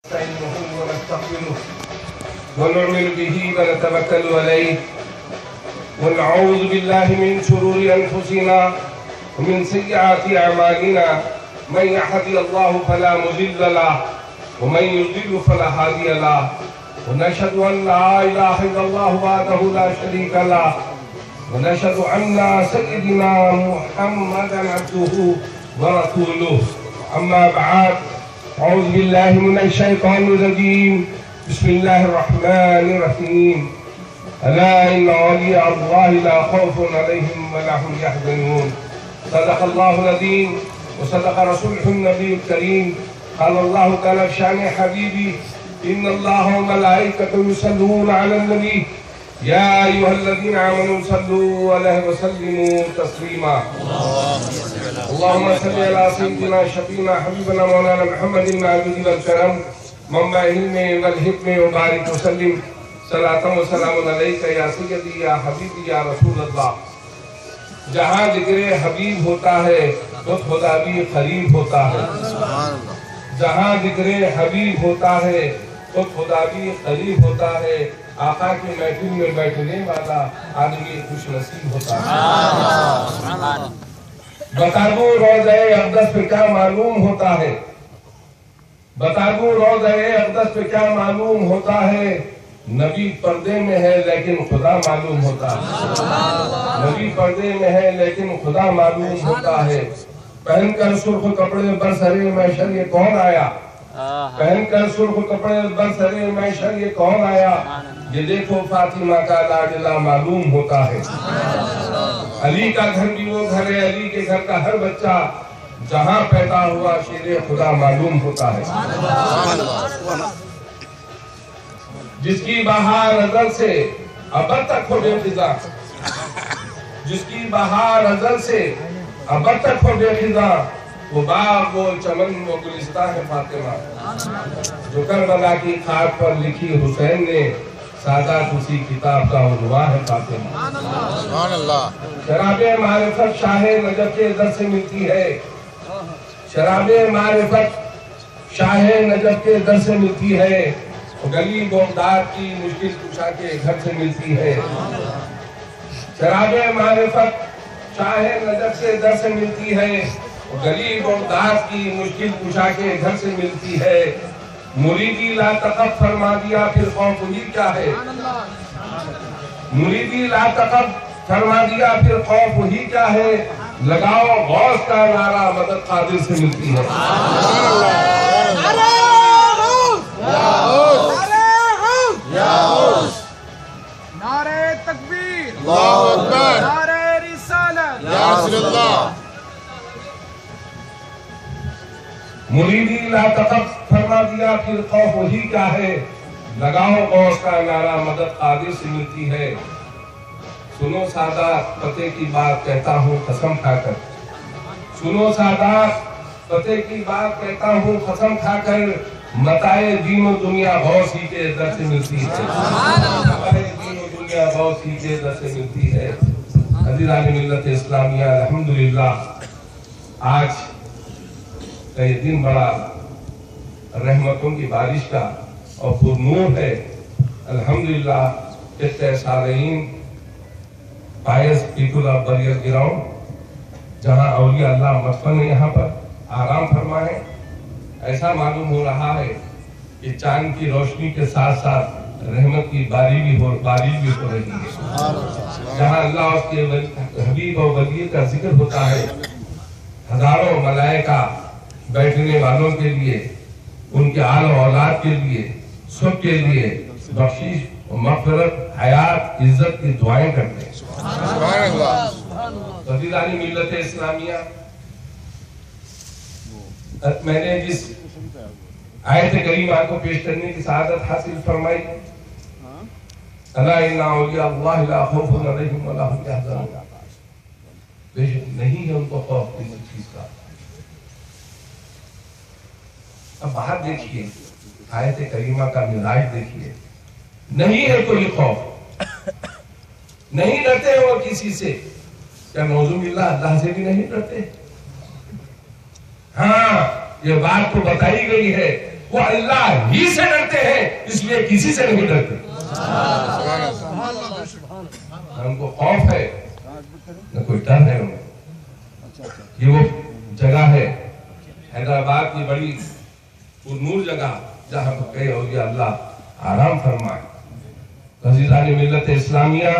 نستعينه ونستغفره ونؤمن به ونتوكل عليه ونعوذ بالله من شرور أنفسنا ومن سيئات أعمالنا من يهده الله فلا مضل له ومن يضلل فلا هادي له ونشهد أن لا إله إلا الله وحده لا شريك له ونشهد أن سيدنا محمدا عبده ورسوله أما بعد أعوذ بالله من الشيطان الرجيم بسم الله الرحمن الرحيم ألا إن أولياء الله لا خوف عليهم ولا هم يحزنون صدق الله العظيم وصدق رسوله النبي الكريم قال الله تعالى في شأن حبيبي إن الله وملائكته يصلون على النبي يا أيها الذين آمنوا صلوا عليه وسلموا تسليما اللهم صل على سيدنا شفينا حبيبنا مولانا محمد العبد والكرم منبع العلم والحكم وبارك وسلم صلاة وسلام عليك يا سيدي يا حبيبي يا رسول اللہ. جہاں ذکر حبیب ہوتا ہے تو خدا بھی قریب ہوتا ہے. جہاں ذکر حبیب ہوتا ہے تو خدا بھی قریب ہوتا ہے. آقا کی محفل میں بیٹھنے والا آدمی خوش نصیب ہوتا ہے. بتا دوں روضہ اقدس پہ کیا معلوم ہوتا ہے. بتا دوں روضہ اقدس پہ کیا معلوم ہوتا ہے. نبی پردے میں ہے لیکن خدا معلوم ہوتا ہے. نبی پردے میں ہے لیکن خدا معلوم ہوتا ہے. پہن کر سرخ کپڑے برسرے محشر یہ کون آیا. پہن کر سرخ کپڑے برسرے محشر یہ کون آیا. یہ دیکھو فاطمہ کا لاڈلا معلوم ہوتا ہے. علی کا گھر بھی وہ گھر ہے. علی کے گھر کا ہر بچہ جہاں پیدا ہوا شیر خدا معلوم ہوتا ہے. جس کی بہار ازل سے ابد تک ہو بے خزاں. جس کی بہار ازل سے ابد تک ہو بے خزاں. وہ باغ وہ چمن وہ گلستان ہے فاطمہ. جو کربلا کی خاک پر لکھی حسین نے سادات اسی کتاب کا عنوان ہے فاطمہ. سبحان اللہ. شراب معرفت شاہ نجف کے در سے ملتی ہے. شراب معرفت شاہ نجف کے در سے ملتی ہے. گلی بغداد کی مشکل کشا کے گھر سے ملتی ہے. شراب معرفت شاہ نجف کے در سے ملتی ہے. گلی بغداد کی مشکل کشا کے گھر سے ملتی ہے. مریدی لا تقف فرما دیا پھر خوف ہی کیا ہے. مریدی لا تقف فرما دیا پھر خوف ہی کیا ہے. لگاؤ غوث کا نعرہ مدد قادر سے ملتی ہے. نعرہ تکبیر اللہ اکبر نعرہ رسالت یا رسول اللہ. مریدی لا تقف فرما دیا پھر خوف وہی کیا ہے. لگاؤ غوث کا نعرہ مدد قادر سے ملتی ہے. سنو سادات پتے کی بات کہتا ہوں قسم کھا کر. سنو سادات پتے کی بات کہتا ہوں قسم کھا کر. متائے دین و دنیا غوث ہی کے در سے ملتی ہے. متائے دین و دنیا غوث ہی کے در سے ملتی ہے. عزیزان ملت اسلامیہ الحمدللہ آج کا یہ دن بڑا رحمتوں کی بارش کا اور پر نور ہے. الحمدللہ افتتاح صالحین پائس پیپل آف بریئر گراؤنڈ جہاں اولیاء اللہ مدفن ہے یہاں پر آرام فرمائے. ایسا معلوم ہو رہا ہے کہ چاند کی روشنی کے ساتھ ساتھ رحمت کی بارش بھی ہو رہی ہے. جہاں اللہ اس کے حبیب اور ولی کا ذکر ہوتا ہے ہزاروں ملائکہ بیٹھنے والوں کے لیے ان کے آل و اولاد کے لیے سب کے لیے بخشش و مغفرت حیات عزت کی دعائیں کرتے ہیں. سبحان اللہ. عزیزان ملت اسلامیہ میں نے جس آیت کریمہ کو پیش کرنے کی سعادت حاصل فرمائی الا ان اولیاء اللہ لا خوف علیہم ولا هم يحزنون. بے شک نہیں ہے ان کو خوف کسی چیز کا. اب باہر دیکھیے آیت کریمہ کا مزاج دیکھیے. نہیں ہے کوئی خوف. نہیں ڈرتے وہ کسی سے. کیا نعوذ باللہ اللہ سے بھی نہیں ڈرتے. ہاں یہ بات تو بتائی گئی ہے وہ اللہ ہی سے ڈرتے ہیں، اس لیے کسی سے نہیں ڈرتے۔ ان کو خوف ہے نہ کوئی ڈر ہے انہیں۔ یہ وہ جگہ ہے حیدرآباد کی بڑی پرنور جگہ جہاں پر کئی اولیاء اللہ آرام فرمائے۔ عزیزان ملت اسلامیہ،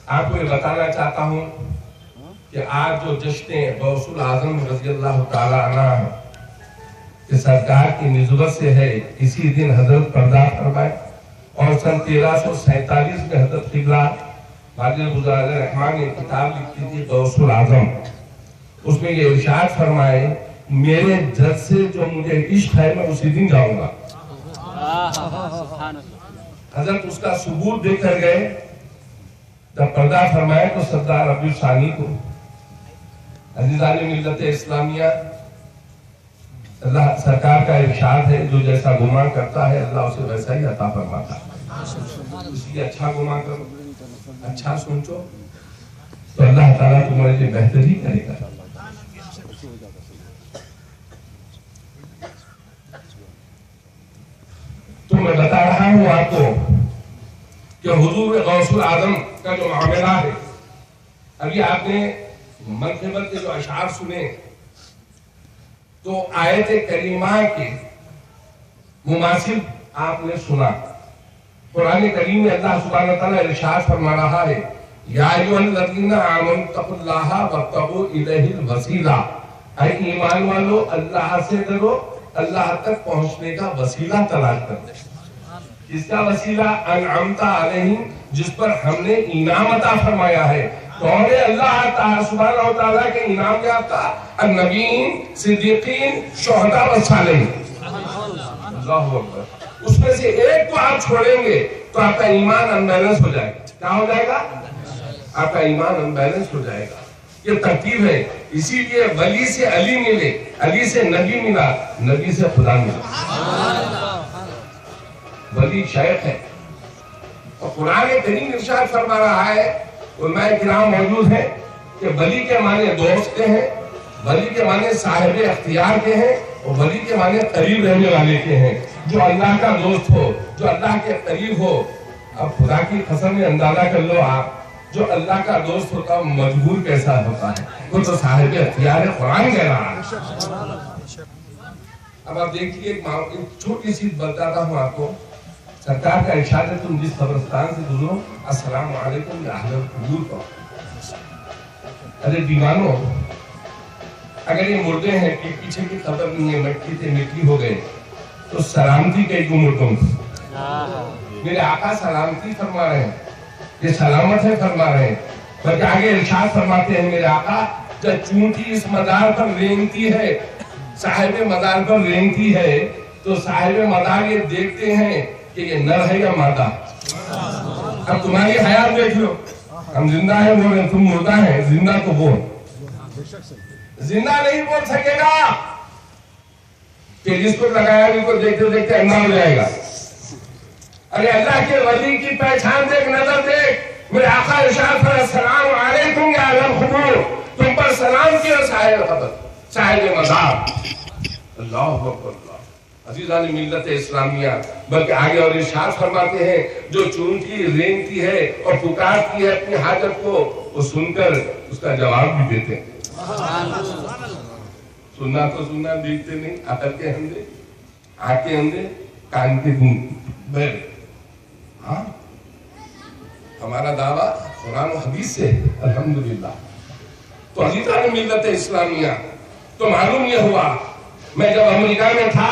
آپ کو یہ بتانا چاہتا ہوں کہ آج جو جشن غوث العظم رضی اللہ تعالی عنہ کہ سرکار کی نسبت سے ہے، اسی دن حضرت پردہ فرمائے اور سن 1347 میں حضرت قبلہ واجد گزار رحمان نے کتاب لکھی تھی غوث العظم، اس میں یہ ارشاد فرمائے میرے جد سے جو مجھے عشق ہے میں اسی دن جاؤں گا۔ حضرت اس کا ثبوت دے کر گئے، جب پردہ فرمائے تو سردار ربیع ثانی کو۔ عزیزان ملت اسلامیہ، اللہ سرکار کا ارشاد ہے جو جیسا گمان کرتا ہے اللہ اسے ویسا ہی عطا فرماتا ہے۔ اس لیے اچھا گمان کرو، اچھا سوچو تو اللہ تعالیٰ تمہارے لیے بہتر ہی کرے گا۔ تو میں بتا رہا ہوں آپ کو کہ حضور غوث العظم کا جو معاملہ ہے، ابھی آپ نے منقبت کے جو اشعار سنے تو آیت کریمہ کے مماثل آپ نے سنا۔ قرآن کریم میں اللہ سبحانہ وتعالی ارشاد فرما رہا ہے یا ایھا الذین آمنوا اتقوا اللہ وابتغوا الیہ الوسیلہ، اے ایمان والو اللہ سے ڈرو، اللہ تک پہنچنے کا وسیلہ تلاش کرو۔ جس کا وسیلہ انعمت علیہم، جس پر ہم نے انعام عطا فرمایا ہے۔ کون ہے اللہ تعالیٰ سبحانہ وتعالیٰ کے انعام یافتہ؟ النبیین، صدیقین، شہداء و صالحین۔ اللہ اکبر۔ اس میں سے ایک کو آپ چھوڑیں گے تو آپ کا ایمان انبیلنس ہو جائے گا۔ کیا ہو جائے گا؟ آپ کا ایمان انبیلنس ہو جائے گا۔ یہ ترتیب ہے، اسی لیے ولی سے علی ملے، علی سے نبی ملا، نبی سے خدا ملا۔ ولی شیخ ہے اور قرآن کریم ارشاد فرما رہا ہے، علماء کرام موجود ہیں کہ ولی کے معنی دوست کے ہیں، ولی کے معنی صاحب اختیار کے ہیں، اور ولی کے معنی قریب رہنے والے کے ہیں۔ جو اللہ کا دوست ہو، جو اللہ کے قریب ہو، اب خدا کی قسم میں اندازہ کر لو آپ، جو اللہ کا دوست ہوتا مجبور کیسا ہوتا ہے، وہ تو صاحب اختیار ہے، قرآن کہہ رہا ہے۔ اب آپ دیکھیے ایک چھوٹی سی بتاتا ہوں آپ کو، سرکار کا ارشاد ہے تم جس قبرستان سے گزرو السلام علیکم یا اہل القبور کو۔ ارے دیوانو، اگر یہ مردے ہیں کہ پیچھے کی قبر نہیں ہے، مٹی سے مٹی ہو گئے تو سلامتی کئی کو مردوں کی۔ میرے آقا سلامتی فرما رہے ہیں، یہ سلامت ہے فرما رہے ہیں، بلکہ آگے ارشاد فرماتے ہیں میرے آقا جب چونٹی اس مزار پر رینگتی ہے، صاحب مزار پر رینگتی ہے تو صاحب مزار یہ دیکھتے ہیں کہ یہ نر ہے یا مادہ۔ اب تمہاری حیات دیکھ لو، ہم زندہ ہیں بول رہے، تم مردہ ہیں، زندہ تو بول۔ زندہ نہیں بول سکے گا کہ جس کو لگایا بھی کو دیکھتے دیکھتے اندھا ہو جائے گا۔ ارے اللہ کے ولی کی پہچان دیکھ، نظر دیکھ، میرے آقا ارشاد فرمایا السلام علیکم یا اہل القبور، تم پر سلام کیا صاحب قبر، صاحب مزار۔ اللہ اکبر۔ عزیزان ملت اسلامیہ، بلکہ آگے اور ارشاد فرماتے ہیں جو چونٹی رینگتی ہے اور پکارتی ہے اپنی حاجت کو، وہ سن کر اس کا جواب بھی دیتے ہیں۔ سننا تو سننا، دیکھتے نہیں، عقل کے اندھے، آنکھ کے اندھے، کان کے گونگے۔ ہاں ہمارا دعویٰ قرآن و حدیث سے الحمدللہ۔ تو عزیزان ملت اسلامیہ، تو معلوم یہ ہوا، میں جب امریکہ میں تھا،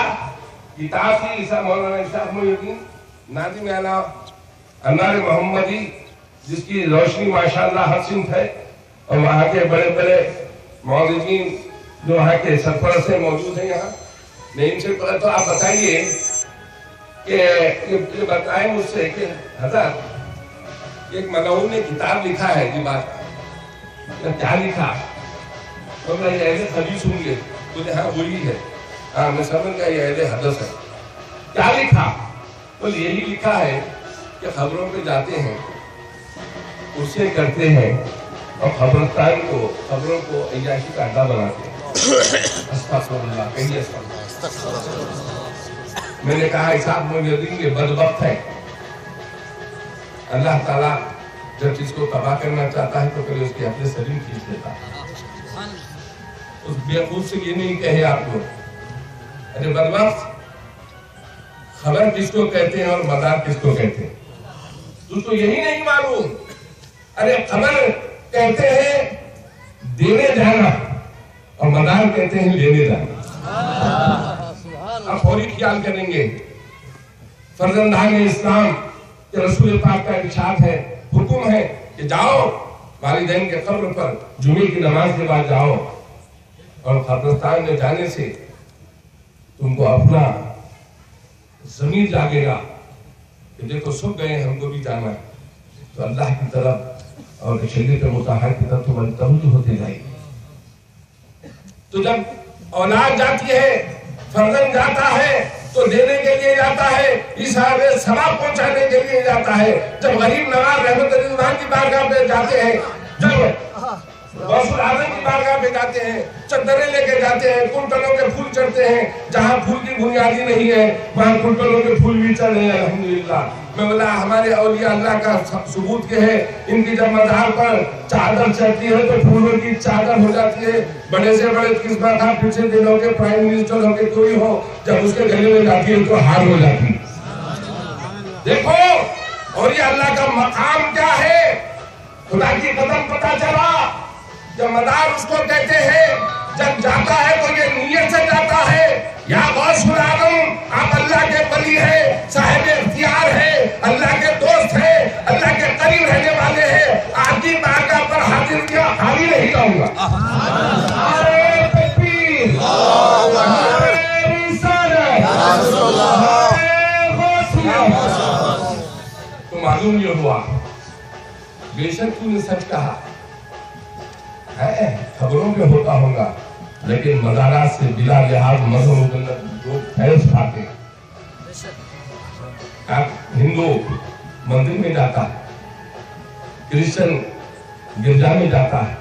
کتاب تھی مولانا اشرف محی الدین ناظم اعلیٰ انوار محمدی، جس کی روشنی ماشاءاللہ ہر صنف ہے، اور وہاں کے بڑے بڑے معززین جو وہاں کے سرپرست سے موجود ہیں یہاں، میں ان سے تو آپ بتائیے کہ یہ بتائیں مجھ سے کہ حضرت ایک ملعون نے کتاب لکھا ہے، یہ بات کیا لکھا؟ تو میں یہ ایسے حدیث ہوں گے، بولے ہاں وہی ہے، ہاں میں سمجھ گیا یہ اہل حدیث ہے۔ کیا لکھا؟ بول یہی لکھا ہے کہ خبروں پہ جاتے ہیں، اسے کرتے ہیں اور خبرستان کو، خبروں کو عیاشی کا اڈا بناتے ہیں۔ अस्तगफिरुल्लाह, कहिए अस्तगफिरुल्लाह। मैंने कहा हिसाब मुजद्दिन ये बदबख्त है। अल्लाह ताला जब जिसको तबाह करना चाहता है तो पहले उसके अपने सलीम खींच देता है। उस बेवकूफ से ये नहीं कहे आप लोग, अरे बदबख्त, खबर किसको कहते हैं और मदार किसको कहते हैं? तुझको यही नहीं मालूम? अरे खबर कहते हैं देने जाना और मदार कहते हैं लेने जाना। अब फौरी ख्याल करेंगे। फर्जंदान इस्लाम के रसूल पाक का इरशाद है, हुक्म है कि जाओ वालिदैन के कब्र पर जुमे की नमाज के बाद जाओ, और कब्रिस्तान में जाने से तुमको अपना ज़मीर जागेगा कि देखो सब गए, हमको भी जाना है। तो अल्लाह की तरफ और शरीयत मुताहर की तरफ तुम्हारी तवज्जो होती जाएगी। तो जब औलाद जाती है, फर्जंद जाता है, तो देने के लिए जाता है, इशारे सवाब पहुंचाने के लिए जाता है। जब गरीब नवाज रहमत रिजवान की बारगाह पे जाते हैं, जब गौसुल आजम की बारगाह पे जाते हैं, चद्दरें लेके जाते हैं, कुंटलों के फूल चढ़ते हैं। जहाँ फूल की बुनियादी नहीं है वहाँ कुंटलों के फूल भी चढ़े हैं, अल्हम्दुलिल्लाह। मैं बोला हमारे औलिया अल्लाह का सबूत के है, इनकी जब मज़ार पर चादर चढ़ती है तो फूलों की चादर हो जाती है। बड़े से बड़े किस्मत का पिछले दिनों के प्राइम मिनिस्टर हो के कोई हो, जब उसके गले में जाती है तो हार हो जाती है। देखो और ये अल्लाह का मकाम क्या है, खुदा की कदम पता चला। जब मदार उसको कहते हैं, जब जाता है तो ये नीयत से जाता है, या गौसुल आजम आप अल्लाह के वली है, साहिब इख्तियार है, अल्लाह के दोस्त है, अल्लाह के करीब रहने वाले हैं, आपकी बारगाह पर हाजिर किया खाली नहीं जाऊंगा। नारे तकबीर, नारे रिसालत, नारे गौसियत। तो मालूम ये हुआ, बेशक तूने सच कहा है, खबरों में होता होगा, लेकिन मज़ारात से बिला लिहाज मजहब लोग फैज खाते हैं। हिंदू मंदिर में जाता है, क्रिश्चियन गिरजा में जाता है,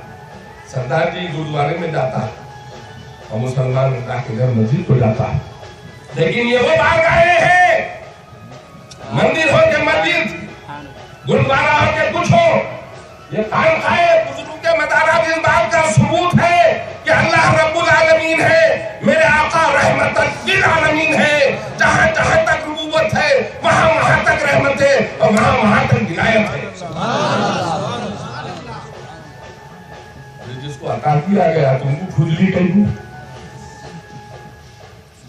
सरदार जी गुरुद्वारे में जाता है, और मुसलमान अल्लाह के घर मस्जिद को जाता है। लेकिन ये वो बारगाहें हैं, मंदिर हो के मस्जिद, गुरुद्वारा हो के कुछ हो, ये खानखाए बुजुर्गों के मदारात इस बात का सबूत है कि अल्लाह रब्बुल आलमीन है, मेरे आका रहमतुल लिल आलमीन है। जहाँ जहाँ तक रुबूबत है वहाँ वहाँ तक रहमत है, और वहाँ वहाँ तक विलायत है। जिसको अता किया गया तुमको खुजली कहीं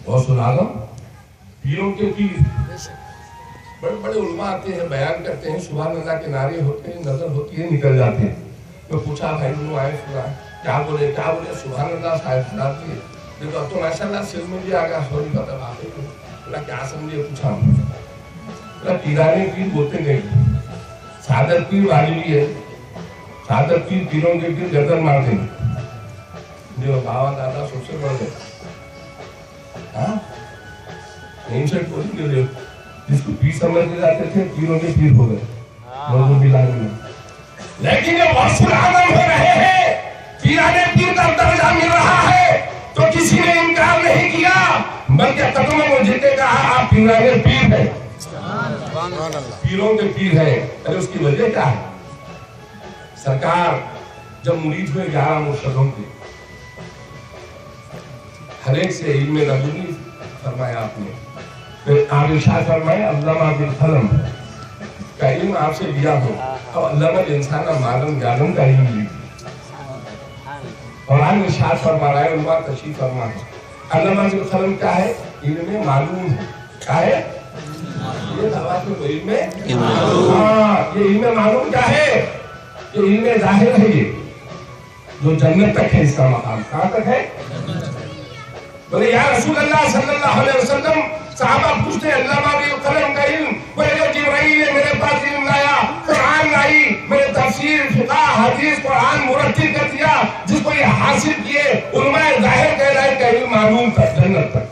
गौसुल आजम, पीरों के पीर, बड़े बड़े उलमा आते हैं, बयान करते हैं, सुभान अल्लाह के नारे होते हैं, नजर होती है, निकल जाते हैं। मैं पूछा भाई लोग आए सुना क्या बोले सुभान अल्लाह साहब साहब जी, देखो अब तो माशाल्लाह सिर में भी आ गया, सॉरी बता बात है, बोला क्या समझे, पूछा बोला पीराने पीर बोलते नहीं, सादर पीर वाली भी है, सादर पीर पीरों के पीर गर्दन मारते हैं, जो बाबा दादा सबसे बड़ गए। हाँ नहीं से बोली जिसको पीर समझ के जाते थे, पीरों के पीर हो गए। लेकिन जब गौसुल आजम हो रहे हैं, पीराने पीर का दर्जा मिल रहा है, तो किसी ने इनकार नहीं किया, बल्कि कदमों में जिते कहा आप पीराने पीर हैं, पीरों के पीर हैं। अरे उसकी वजह क्या है? सरकार जब मुरीद हुए 11 मुर्शदों के, हर एक से इल्म नबूवी फरमाया आपने, फिर आप इरशाद फरमाया अल्लामा बिल कलम का इल्म आपसे लिया हो, और अल्लामा इंसान मालूम ज्ञानम का इल्म ली। और आज इरशाद फरमा रहा है, उलमा तशरीफ फरमा है, अल्लामा बिल कलम क्या है? इल्म मालूम है। क्या है? ये आवाज में कोई इल्म, हाँ ये इल्म मालूम क्या है? ये इल्म जाहिर है, ये जो जन्नत तक है, इसका मकाम कहाँ तक है? बोले या रसूल अल्लाह सल्लल्लाहु अलैहि वसल्लम, साहबा पूछते अल्लामा बिल कलम का इल्म, बोले जो जिब्राइल ने मेरे पास इल्म लाया, कुरान लाई, मेरे तफसीर फिक़ह हदीस कुरान मुरत्तिब कर दिया, जिसको ये हासिल किए उलमाए जाहिर कहलाए का इल्म मालूम तक, जन्नत तक।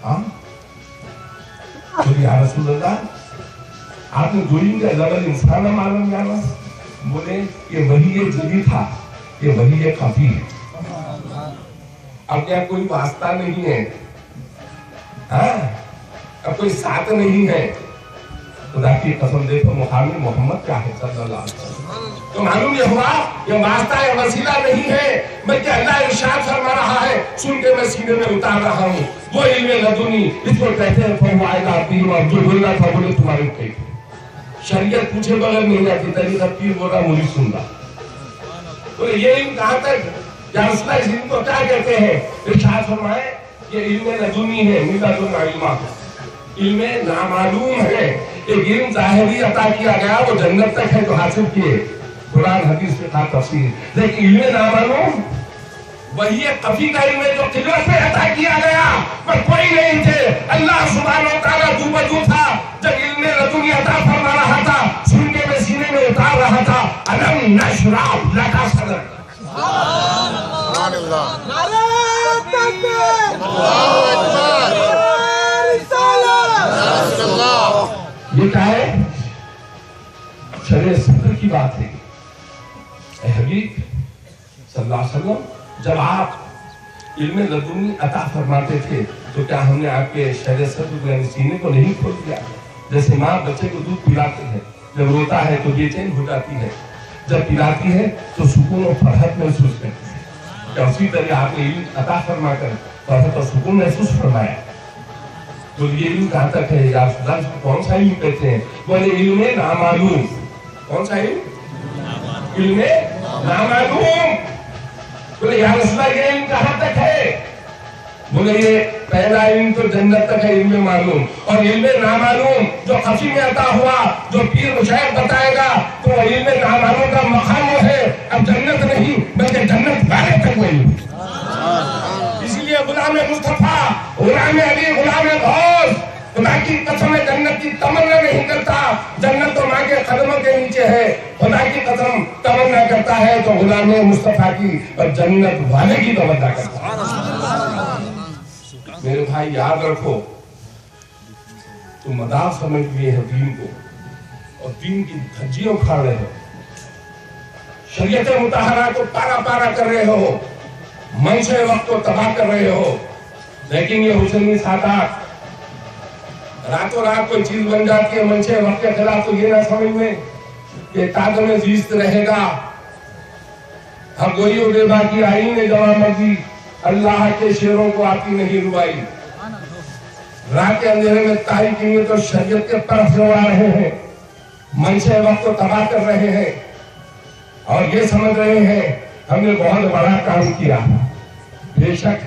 हाँ बोले या रसूल अल्लाह आपने गोइंग का लवल इंसान मालूम जाना? बोले ये वही ये जली था, ये वही ये काफी है। अब क्या कोई वास्ता नहीं है, हाँ अब कोई साथ नहीं है। खुदा की कसम देखो मुहामिद मोहम्मद क्या है सल्लल्लाहु अलैहि वसल्लम। तो मालूम ये हुआ ये वास्ता या वसीला नहीं है, बल्कि अल्लाह इरशाद फरमा रहा है, सुन के मैं सीने में उतार रहा हूँ। वो इल्मे लदुनी, इसको कहते हैं फहुआइला पीर और जो बोलना था बोले तुम्हारे पे। शरीयत पूछे बगैर नहीं जाती, तरीका पीर बोल रहा मुझे सुन रहा। तो ये इल्म कहाँ तक, या रसूलुल्लाह इस इल्म को क्या कहते हैं? इरशाद फरमाए ये इल्मे लदुनी है, मिलदुन इल्मा, इल्मे नामालूम है। एक इल्म ज़ाहिरी अता किया गया वो जन्नत तक है जो हासिल किए, कुरान हदीस में था तफसीर। लेकिन इल्मे नामालूम वही एक कफी का इल्म जो किदरत में अता किया गया, पर कोई नहीं थे। अल्लाह सुब्हानहू व तआला दूबदू था। जब इल्मे लदुनी अता फरमा रहा था, सुन के मैं सीने में उतार रहा था। अलम नशरह लका सदरक। सुभान अल्लाह। नारे तकबीर, अल्लाहु अकबर। ये क्या है? शरीय सब्र की बात है। ऐ हबीब सल्लल्लाहु अलैहि वसल्लम, जब आप इल्मे लदुनी अता फरमाते थे तो क्या हमने आपके शरीय सब्र को यानी सीने को नहीं खोल दिया? जैसे माँ बच्चे को दूध पिलाती है, जब रोता है तो बेचैन हो जाती है, जब पिलाती है तो सुकून और फरहत महसूस करती है। क्या उसी तरह आपने इल्म अता फरमाकर फरहत और सुकून महसूस फरमाया? तो ये इल्म कहाँ तक है? या कौन सा इल्म कहते हैं? बोले इल्मे नामालूम। कौन सा इल्म? इल्मे नामालूम। बोले या रसूलल्लाह ये इल्म कहाँ तक है? बोले ये पहला इल्म तो जन्नत तक है, इल्मे मालूम। और इल्मे नामालूम जो खफी में अता हुआ, जो पीर मुशायख बताएगा, तो इल्मे नामालूम का मकाम है अब जन्नत नहीं बल्कि जन्नत वाले तक वही। इसलिए गुलाम मुस्तफा, गुलाम अली, गुलाम गौस खुदा की कसम जन्नत की तमन्ना नहीं करता। जन्नत तो माँ के कदमों के नीचे है। खुदा की कसम तमन्ना करता है तो गुलाम मुस्तफा की और जन्नत वाले की तमन्ना करता है। मेरे भाई याद रखो, तुम मदार समझ लिए हो दीन को और दीन की धज्जियां उखाड़ रहे हो, शरीयत मुताहरा को पारा पारा कर रहे हो, मंशे वक्त को तबाह कर रहे हो। लेकिन ये हुसैनी सादात रातों रात कोई चीज बन जाती है मंशे वक्त के खिलाफ, तो ये ना समझ में कि ताकत में जीत रहेगा। हम गोई बेबा की आई ने जवा मर्जी, अल्लाह के शेरों को आती नहीं रुबाई। रात के अंधेरे में तारीकी में तो शरीयत के तरफ लड़ा रहे हैं, मंशे वक्त को तबाह कर रहे हैं और ये समझ रहे हैं हमने बहुत बड़ा काम किया। बेशक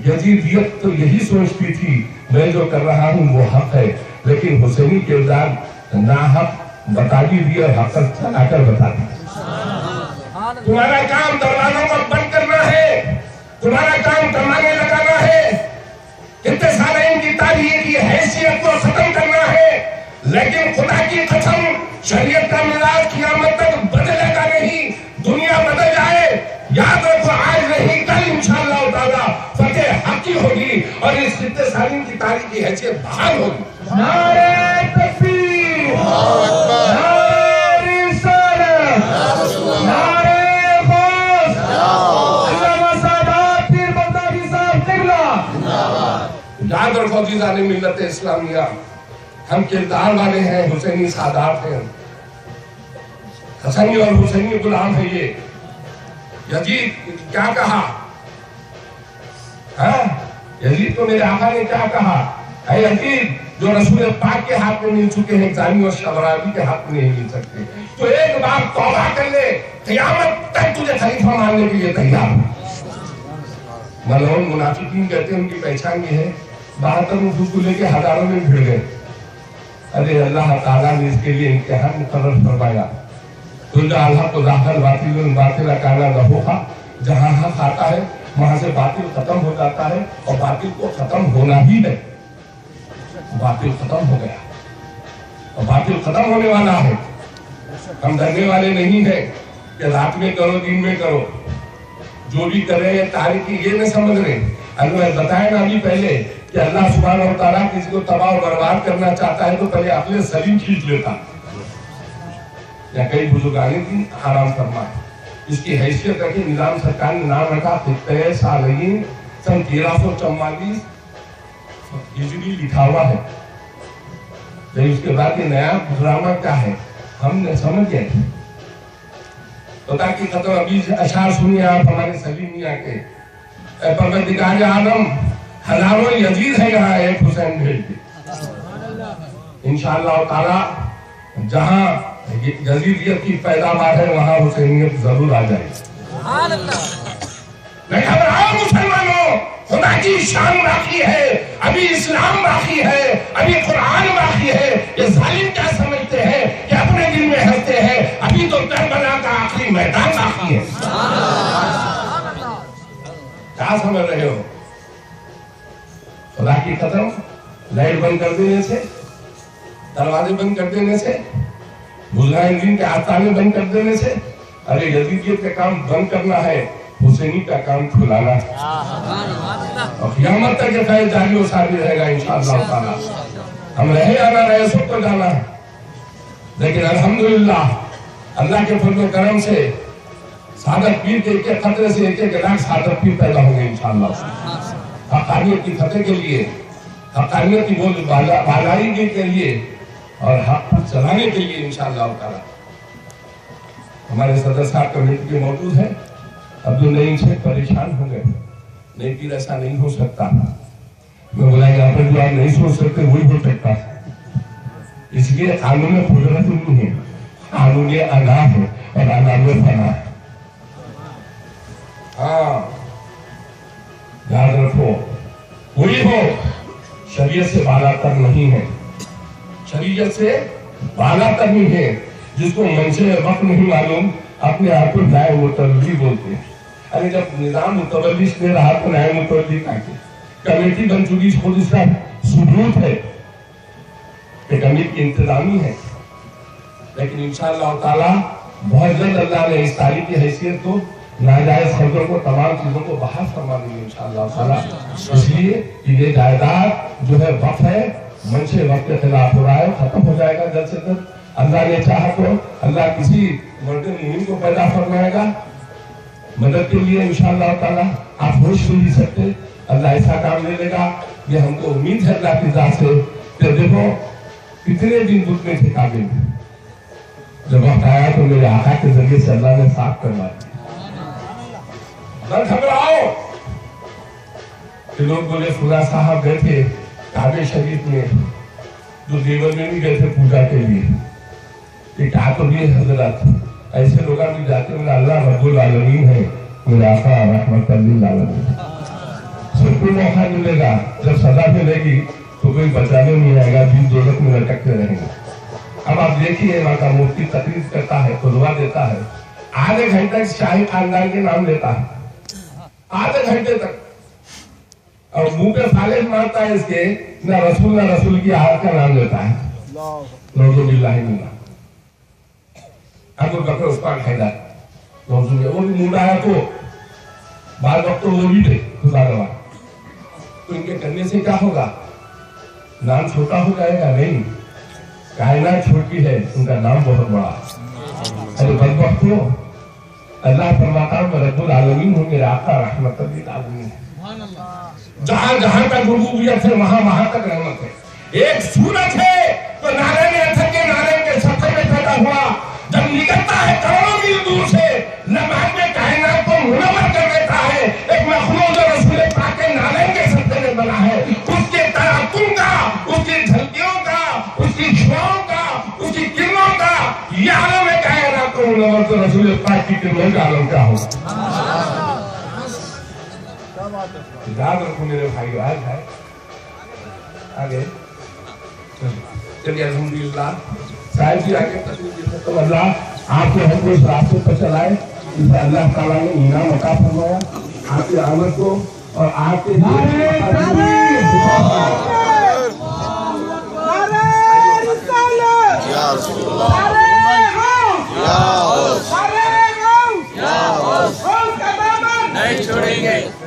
यजीदियत तो यही सोचती थी मैं जो कर रहा हूँ वो हक है, लेकिन हुसैनी किरदार नाहक बता भी दिया और हक चलाकर बता दी। तुम्हारा काम दरवाजों को बंद करना है, तुम्हारा काम कमाने लगाना है, इतने सारे इनकी तारीख की हैसियत को खत्म करना है। लेकिन खुदा की कसम शरीयत का मिजाज क़यामत तक बदलेगा नहीं। दुनिया बदल जाए, याद रखो आज नहीं कल इंशाअल्लाह ताला फतेह हक की होगी और इस खित्ते सालीम की तारीख की हैसियत बहाल होगी। नारे तकबीर, नारे रिसालत, नारे गौस, अल्लामा सादात पीर बगदादी साहब क़िबला। याद रखो अज़ीज़ान मिल्लत इस्लामिया, हम किरदार वाले हैं, हुसैनी सादात हैं, हसनी और हुसैनी गुलाम है। ये यजीद क्या कहा? यजीद को मेरे आका ने क्या कहा? ऐ यजीद जो रसूल पाक के हाथ में मिल चुके हैं, जानी और शबराबी के हाथ में नहीं मिल सकते, तो एक बार तौबा कर ले, क़यामत तक तुझे खलीफा मानने के लिए तैयार हूं। मलऊन मुनाफिकीन कहते हैं उनकी पहचान ये है, 72 उर्दू को लेके हजारों में भिड़ गए। अरे अल्लाह ताला ने इसके लिए इम्तिहान मुकर्रर फरमाया। अल्लाह को दाखिल बातिल काना रहोगा, जहाँ हक आता है वहां से बातिल खत्म हो जाता है और बातिल को खत्म होना ही है। बातिल खत्म हो गया और बातिल खत्म होने वाला है। हम डरने वाले नहीं है कि रात में करो दिन में करो, जो भी कर रहे हैं तारीखी ये नहीं समझ रहे। अगर बताए ना अभी पहले कि अल्लाह सुब्हानहू व तआला किसी को तबाह और बर्बाद करना चाहता है तो पहले अपने सलीम खींच लेता। या कई बुजुर्गानी थी हराम फरमा, इसकी हैसियत रखी निजाम सरकार ने नाम रखा खित्ते सालीम सन 1344 हिजरी लिखा हुआ है। लेकिन उसके बाद ये नया ड्रामा क्या है हमने समझ गए। तो ताकि खत्म अभी अशार सुनिए आप हमारे सलीम मियां के, परवरदिगार आलम हजारों यजीद है यहाँ एक हुसैन भेज दे इंशाअल्लाह ताला। जहाँ यजीदियत की पैदावार है वहाँ हुसैनियत जरूर आ जाएगी। मैं घबराओ मुसलमानों, खुदा की शान बाकी है, अभी इस्लाम बाकी है, अभी कुरान बाकी है। ये जालिम क्या समझते हैं कि अपने दिल में हंसते हैं, अभी तो करबला का आखिरी मैदान बाकी है। क्या समझ रहे हो? खुदा की कसम, लाइट बंद कर देने से, दरवाजे बंद कर देने से, मुजाहिदीन के आस्ताने बंद कर देने से, अरे यजीदियत का काम बंद करना है, हुसैनी का काम खुलाना है। और क़यामत तक ये फैज़ जारी और सारी रहेगा इंशाअल्लाह ताला। हम रहे या ना रहे सब तो जाना है, लेकिन अल्हम्दुलिल्लाह अल्लाह के फज़ल व करम से सादत पीर के एक खतरे से एक लाख सादत पीर पैदा होंगे इंशाअल्लाह। हक़ानियत की फतेह के लिए, हक़ानियत की बोल बालाई के लिए और हक़ पर चलाने के लिए इंशाअल्लाह ताला। हमारे सदर साहब कमेटी के मौजूद है। अब्दुल नईम से परेशान हो गए, नहीं पीर ऐसा नहीं हो सकता। मैं बोला यहाँ पर जो आप नहीं सोच सकते वही हो सकता, इसलिए कानून कुदरत नहीं है, कानून अना है और अना में फना है। हाँ याद रखो, वही हो शरीयत से बालातर नहीं है, शरीयत से बालातर नहीं है। जिसको मंशे वक्त नहीं मालूम अपने आप को न्याय मुतवल्ली बोलते हैं। अरे जब निजाम मुतवल्ली दे रहा तो न्याय मुतवल्ली काटे। कमेटी बन चुकी, खुद इसका सबूत है कि कमेटी इंतजामी है। लेकिन इंशाअल्लाह ताला बहुत जल्द अल्लाह ने इस तारीख की हैसियत को, नाजायज खबरों को, तमाम चीजों को बाहर फरमा देंगे इंशाअल्लाह ताला। इसलिए कि ये जायदाद जो है वक्त है, मंशे वक्त के खिलाफ हो रहा है, खत्म हो जाएगा जल्द से जल्द। अल्लाह ने चाहा तो अल्लाह किसी मर्द मुनीम को पैदा फरमाएगा मदद के लिए इंशाअल्लाह ताला। आप होश नहीं सकते, अल्लाह ऐसा काम ले लेगा। ये हमको उम्मीद है अल्लाह की जात से। तो देखो कितने दिन दुख में थे काबिल, जब वक्त आया तो मेरे आका के जरिए से अल्लाह ने साफ करवा दिया। घबराओ कि लोग बोले खुदा साहब गए थे काबे शरीफ में, जो देवर में भी गए थे पूजा के लिए। ये कहा तो भी हजरत ऐसे लोग भी जाते हैं, अल्लाह रब्बुल आलमीन है, मेरा आका रहमतुल लिल आलमीन। सबको मौका मिलेगा, जब सजा मिलेगी तो कोई बचाने नहीं आएगा, बीच दोजख में लटकते रहेंगे। अब आप देखिए वहाँ का मुफ्ती तकरीर करता है, खुलवा देता है, आधे घंटे शाही खानदान के नाम लेता है, आधे घंटे तक, और मुंह पे फालिश मारता है इसके, ना रसूल की आयत का नाम लेता है। अबू बकर उस्मान हैदर वो भी मुंडा है, तो बाल वक्त तो वो भी थे खुदा गवाह। तो इनके करने से क्या होगा? नाम छोटा हो जाएगा? नहीं, कायनात छोटी है, उनका नाम बहुत बड़ा। अरे बदबख्तों, अल्लाह फरमाता है रब्बुल आलमीन हो, मेरे आका रहमतुल लिल आलमीन है। जहां जहां तक रुबूबियत है वहां वहां तक रहमत है। एक सूरज है तो नारे में अथर के नारे के सफर में पैदा हुआ, जब निकलता है करोड़ों मील दूर से लम्हात में कायनात को मुनव्वर कर देता है। एक मखलूक जो रसूल पाक के नारे के सत्ते में बना है, उसके तराकुम का, उसकी झलकियों का, उसकी छुआओं का, उसकी किरणों का ये आलम है कायनात को मुनव्वर, तो रसूल पाक की किरणों का आलम क्या होगा? याद रखो मेरे भाई, आज है आगे चलिए। अल्हम्दुलिल्लाह साहिब जी आगे तस्वीर, तो अल्लाह आपको हमको इस रास्ते पर चलाए, इस अल्लाह ताला ने इनाम अता फरमाया आपकी आमद को और आपके नहीं छोड़ेंगे।